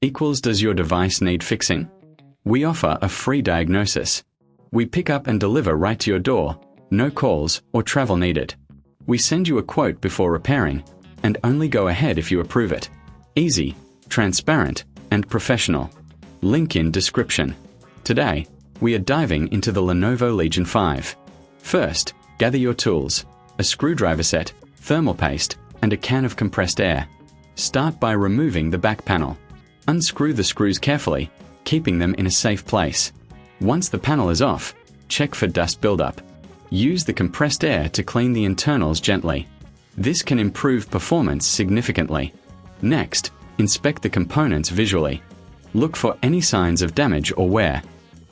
equals does your device need fixing? We offer a free diagnosis. We pick up and deliver right to your door, no calls or travel needed. We send you a quote before repairing, and only go ahead if you approve it. Easy, transparent, and professional. Link in description. Today, we are diving into the Lenovo Legion 5. First, gather your tools, a screwdriver set, thermal paste, and a can of compressed air. Start by removing the back panel. Unscrew the screws carefully, keeping them in a safe place. Once the panel is off, check for dust buildup. Use the compressed air to clean the internals gently. This can improve performance significantly. Next, inspect the components visually. Look for any signs of damage or wear.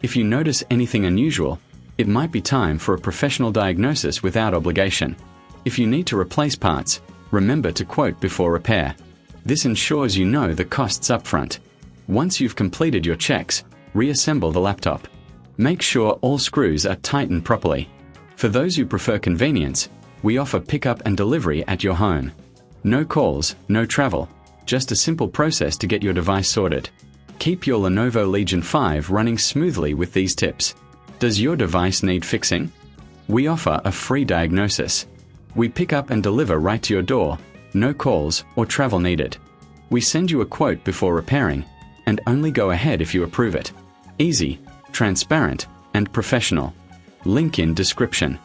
If you notice anything unusual, it might be time for a professional diagnosis without obligation. If you need to replace parts, remember to quote before repair. This ensures you know the costs upfront. Once you've completed your checks, reassemble the laptop. Make sure all screws are tightened properly. For those who prefer convenience, we offer pickup and delivery at your home. No calls, no travel, just a simple process to get your device sorted. Keep your Lenovo Legion 5 running smoothly with these tips. Does your device need fixing? We offer a free diagnosis. We pick up and deliver right to your door, no calls or travel needed. We send you a quote before repairing, and only go ahead if you approve it. Easy, transparent, and professional. Link in description.